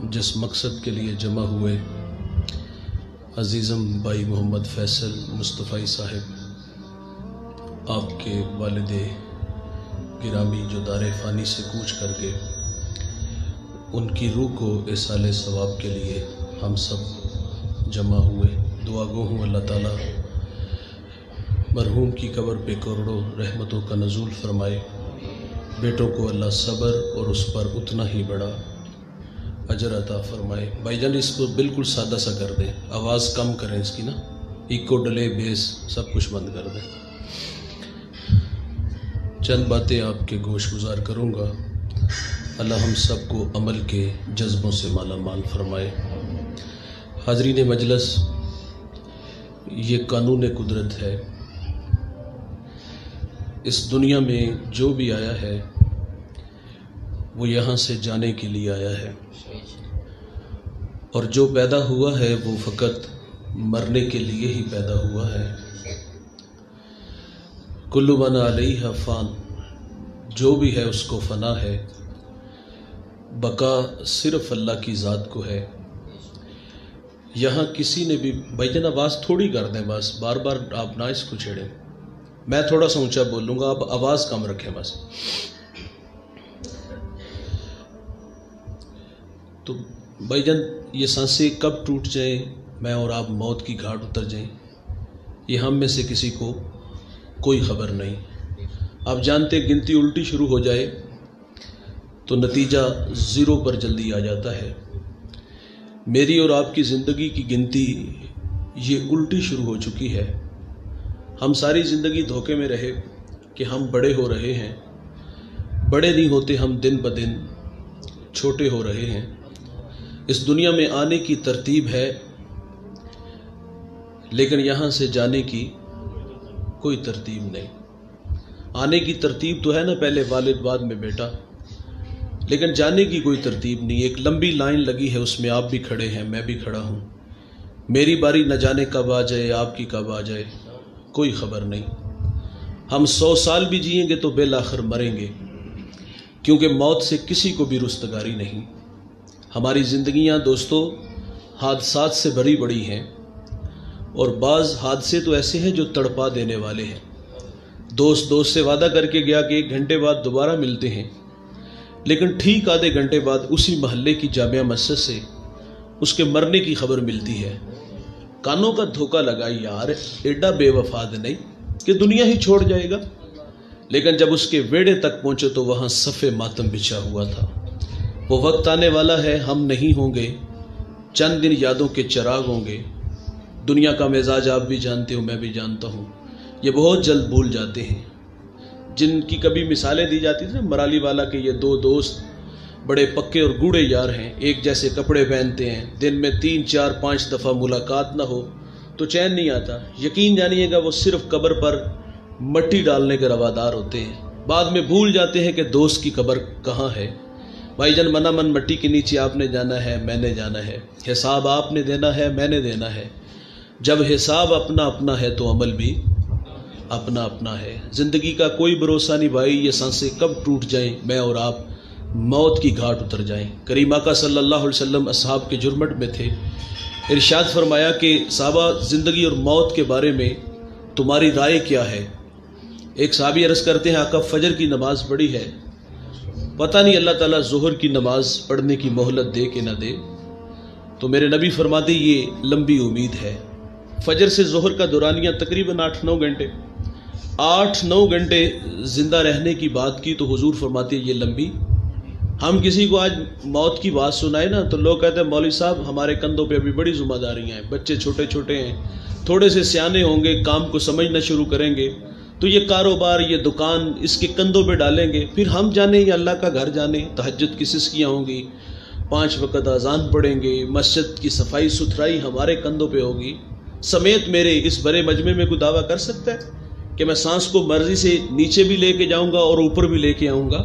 जिस मकसद के लिए जमा हुए अजीज़म भाई मोहम्मद फैसल मुस्तफ़ाई साहिब, आपके वालिदे गिरामी जो दारे फ़ानी से कूच कर गए, उनकी रूह को इसाले सवाब के लिए हम सब जमा हुए। दुआ गो हूँ अल्लाह ताला मरहूम की कब्र पे करोड़ों रहमतों का नज़ूल फरमाए। बेटों को अल्लाह सब्र और उस पर उतना ही बड़ा अजर अता फरमाए। भाईजान इसको बिल्कुल सादा सा कर दें, आवाज़ कम करें इसकी ना, इको डले बेस सब कुछ बंद कर दें। चंद बातें आपके गोश गुजार करूँगा। अल्लाह हम सब को अमल के जज्बों से माला माल फरमाए। हाज़रीन मजलिस, ये कानून कुदरत है। इस दुनिया में जो भी आया है वो यहाँ से जाने के लिए आया है, और जो पैदा हुआ है वो फ़कत मरने के लिए ही पैदा हुआ है। कुल्लु मन अलैहा फ़ान, जो भी है उसको फ़ना है। बका सिर्फ़ अल्लाह की ज़ात को है। यहाँ किसी ने भी, भाईजान आवाज़ थोड़ी कर दें बस, बार बार आप ना इसको छेड़ें। मैं थोड़ा सा ऊंचा बोलूँगा, आप आवाज़ कम रखें बस। तो भाईजान ये सांसें कब टूट जाएं, मैं और आप मौत की घाट उतर जाएं, ये हम में से किसी को कोई ख़बर नहीं। आप जानते गिनती उल्टी शुरू हो जाए तो नतीजा ज़ीरो पर जल्दी आ जाता है। मेरी और आपकी ज़िंदगी की गिनती ये उल्टी शुरू हो चुकी है। हम सारी ज़िंदगी धोखे में रहे कि हम बड़े हो रहे हैं। बड़े नहीं होते, हम दिन ब दिन छोटे हो रहे हैं। इस दुनिया में आने की तरतीब है, लेकिन यहाँ से जाने की कोई तरतीब नहीं। आने की तरतीब तो है ना, पहले वालिद बाद में बेटा, लेकिन जाने की कोई तरतीब नहीं। एक लंबी लाइन लगी है, उसमें आप भी खड़े हैं, मैं भी खड़ा हूँ। मेरी बारी न जाने कब आ जाए, आपकी कब आ जाए, कोई ख़बर नहीं। हम 100 साल भी जिएंगे तो बेलाखिर मरेंगे, क्योंकि मौत से किसी को भी रुस्तगारी नहीं। हमारी ज़िंदगियां दोस्तों हादसात से भरी बड़ी हैं, और बाज़ हादसे तो ऐसे हैं जो तड़पा देने वाले हैं। दोस्त से वादा करके गया कि 1 घंटे बाद दोबारा मिलते हैं, लेकिन ठीक आधे घंटे बाद उसी महल्ले की जामिया मस्जिद से उसके मरने की खबर मिलती है। कानों का धोखा लगाई यार, एडा बेवफाद नहीं कि दुनिया ही छोड़ जाएगा। लेकिन जब उसके वेड़े तक पहुंचे तो वहां सफ़े मातम बिछा हुआ था। वो वक्त आने वाला है, हम नहीं होंगे, चंद दिन यादों के चिराग होंगे। दुनिया का मिजाज आप भी जानते हो, मैं भी जानता हूँ। ये बहुत जल्द भूल जाते हैं। जिनकी कभी मिसालें दी जाती थी ना, मराली वाला के ये 2 दोस्त बड़े पक्के और गूढ़े यार हैं, एक जैसे कपड़े पहनते हैं, दिन में 3, 4, 5 दफ़ा मुलाकात ना हो तो चैन नहीं आता। यकीन जानिएगा वो सिर्फ कब्र पर मट्टी डालने के रवादार होते हैं। बाद में भूल जाते हैं कि दोस्त की कब्र कहाँ है। भाईजान मना मन मट्टी के नीचे आपने जाना है, मैंने जाना है। हिसाब आपने देना है, मैंने देना है। जब हिसाब अपना अपना है तो अमल भी अपना अपना है। ज़िंदगी का कोई भरोसा नहीं भाई, ये सांसें कब टूट जाएं, मैं और आप मौत की घाट उतर जाएं। करीम आका सल्लल्लाहु अलैहि वसल्लम असहाब के जुर्मट में थे। इरशाद फरमाया कि साहबा ज़िंदगी और मौत के बारे में तुम्हारी राय क्या है। एक साहबी अर्ज़ करते हैं, आका फजर की नमाज़ पढ़ी है, पता नहीं अल्लाह ताला ज़ोहर की नमाज़ पढ़ने की मोहलत दे कि ना दे। तो मेरे नबी फरमाते ये लंबी उम्मीद है। फजर से ज़ोहर का दौरानिया तकरीबन 8-9 घंटे, 8-9 घंटे ज़िंदा रहने की बात की तो हुजूर फरमाते ये लंबी। हम किसी को आज मौत की बात सुनाए ना तो लोग कहते हैं मौलवी साहब हमारे कंधों पे अभी बड़ी जिम्मेदारियां हैं, बच्चे छोटे छोटे हैं, थोड़े से सियाने होंगे, काम को समझना शुरू करेंगे तो ये कारोबार, ये दुकान इसके कंधों पे डालेंगे। फिर हम जाने या अल्लाह का घर जाने, तहज्जुद की सिस्कियाँ होंगी, 5 वक्त अजान पढ़ेंगे, मस्जिद की सफाई सुथराई हमारे कंधों पे होगी। समेत मेरे इस बड़े मजमे में कोई दावा कर सकता है कि मैं सांस को मर्जी से नीचे भी लेके जाऊंगा और ऊपर भी लेके आऊंगा?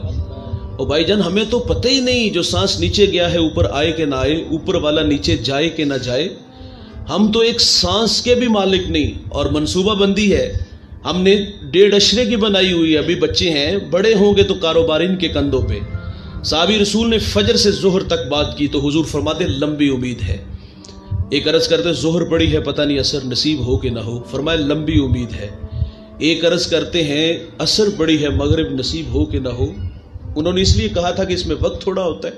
और भाईजान हमें तो पता ही नहीं जो सांस नीचे गया है ऊपर आए कि ना आए, ऊपर वाला नीचे जाए कि ना जाए। हम तो एक सांस के भी मालिक नहीं। और मनसूबा बंदी है हमने 1.5 अशरे की बनाई हुई है। अभी बच्चे हैं, बड़े होंगे तो कारोबार इनके कंधों पे। साहबी रसूल ने फजर से जोहर तक बात की तो हुजूर फरमाते लंबी उम्मीद है। एक अर्ज करते जोहर पड़ी है पता नहीं असर नसीब हो कि ना हो, फरमाए लंबी उम्मीद है। एक अर्ज करते हैं असर पड़ी है मगरिब नसीब हो कि ना हो, उन्होंने इसलिए कहा था कि इसमें वक्त थोड़ा होता है,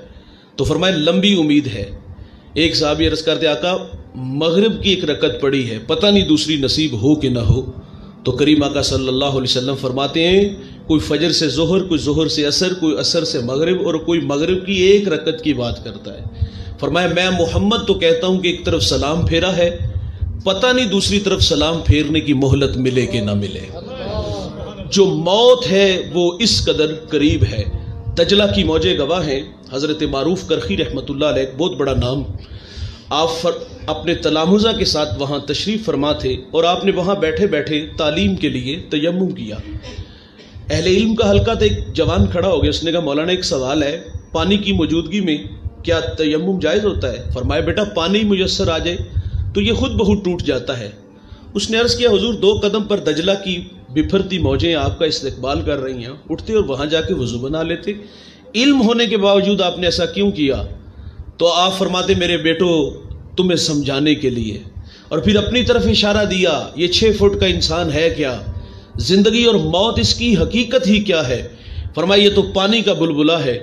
तो फरमाए लंबी उम्मीद है। एक साहबी अर्ज करते आका मगरिब की एक रकत पड़ी है पता नहीं दूसरी नसीब हो कि ना हो, तो करीम आका सल्लल्लाहु अलैहि वसल्लम फरमाते हैं कोई फजर से जोहर, कोई जोहर से असर, कोई असर से मगरिब और कोई मगरिब की एक रकत की बात करता है। फरमाया मैं मोहम्मद तो कहता हूं कि एक तरफ सलाम फेरा है, पता नहीं दूसरी तरफ सलाम फेरने की मोहलत मिले कि ना मिले। जो मौत है वो इस कदर करीब है। दजला की मौजे गवाह हैं। हजरत मारूफ करखी रहमतुल्लाह अलैह, बहुत बड़ा नाम, आप अपने तलामुज़ा के साथ वहाँ तशरीफ़ फरमा थे और आपने वहाँ बैठे बैठे तालीम के लिए तयम्मुम किया। अहले इल्म का हल्का तो एक जवान खड़ा हो गया, उसने कहा मौलाना एक सवाल है, पानी की मौजूदगी में क्या तयम्मुम जायज़ होता है? फरमाया बेटा पानी मुयस्सर आ जाए तो ये खुद बहुत टूट जाता है। उसने अर्ज़ किया हुजूर 2 कदम पर दजला की बिफरती मौजें आपका इस्तकबाल कर रही हैं, उठते और वहाँ जाके वज़ू बना लेते, इल्म होने के बावजूद आपने ऐसा क्यों किया? तो आप फरमाते मेरे बेटो तुम्हें समझाने के लिए, और फिर अपनी तरफ इशारा दिया ये 6 फुट का इंसान है क्या, जिंदगी और मौत इसकी हकीकत ही क्या है? फरमाया ये तो पानी का बुलबुला है,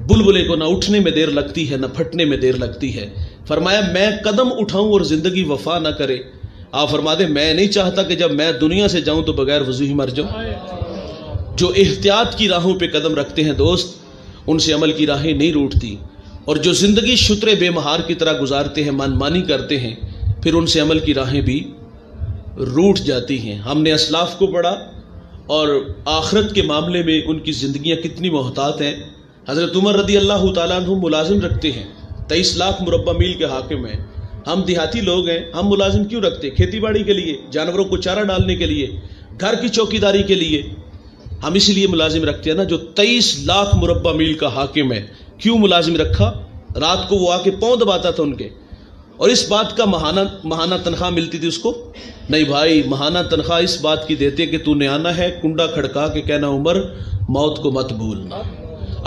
बुलबुले को ना उठने में देर लगती है ना फटने में देर लगती है। फरमाया मैं कदम उठाऊं और जिंदगी वफा ना करे। आप फरमाते मैं नहीं चाहता कि जब मैं दुनिया से जाऊं तो बगैर वजू ही मर जाऊं। जो एहतियात की राहों पे कदम रखते हैं दोस्त, उनसे अमल की राहें नहीं रूठती, और जो जिंदगी शुत्रे बेमहार की तरह गुजारते हैं, मनमानी करते हैं, फिर उनसे अमल की राहें भी रूठ जाती हैं। हमने असलाफ को पढ़ा और आखिरत के मामले में उनकी जिंदगियां कितनी मोहतात हैं। हजरत उमर रदी अल्लाह तआला अन्हु मुलाजिम रखते हैं, 23 लाख मुरब्बा मील के हाकिम हैं। हम देहाती लोग हैं, हम मुलाजिम क्यों रखते? खेती बाड़ी के लिए, जानवरों को चारा डालने के लिए, घर की चौकीदारी के लिए हम इसलिए मुलाजिम रखते हैं ना। जो 23 लाख मुरब्बा मील का हाकिम है, क्यों मुलाजिम रखा? रात को वो आके पाँव दबाता था उनके, और इस बात का महाना तनख्वाह मिलती थी उसको? नहीं भाई, महाना तनख्वाह इस बात की देते कि तूने आना है, कुंडा खड़का के कहना उमर मौत को मत भूलना।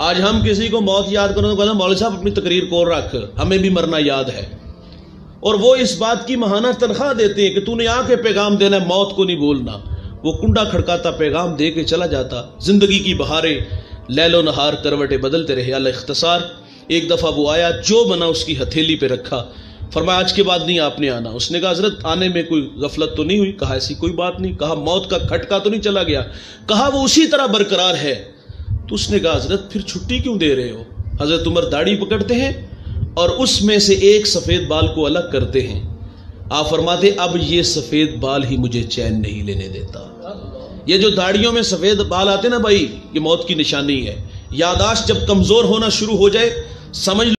आज हम किसी को मौत याद करो तो कहना मौलवी साहब अपनी तकरीर को रख, हमें भी मरना याद है, और वो इस बात की महाना तनख्वाह देते हैं कि तूने आके पैगाम देना है, मौत को नहीं भूलना। वो कुंडा खड़काता, पैगाम दे के चला जाता। जिंदगी की बहारें लैलो नहार करवटें बदलते रहे। अल इख्तिसार, एक दफ़ा वो आया, जो बना उसकी हथेली पे रखा, फरमाया आज के बाद नहीं आपने आना। उसने कहा हजरत आने में कोई गफलत तो नहीं हुई? कहा ऐसी कोई बात नहीं। कहा मौत का खटका तो नहीं चला गया? कहा वो उसी तरह बरकरार है। तो उसने कहा हजरत फिर छुट्टी क्यों दे रहे हो? हजरत उमर दाढ़ी पकड़ते हैं और उसमें से एक सफ़ेद बाल को अलग करते हैं। आप फरमाते अब ये सफ़ेद बाल ही मुझे चैन नहीं लेने देता। ये जो दाढ़ियों में सफ़ेद बाल आते ना भाई, ये मौत की निशानी है। यादाश्त जब कमज़ोर होना शुरू हो जाए समझ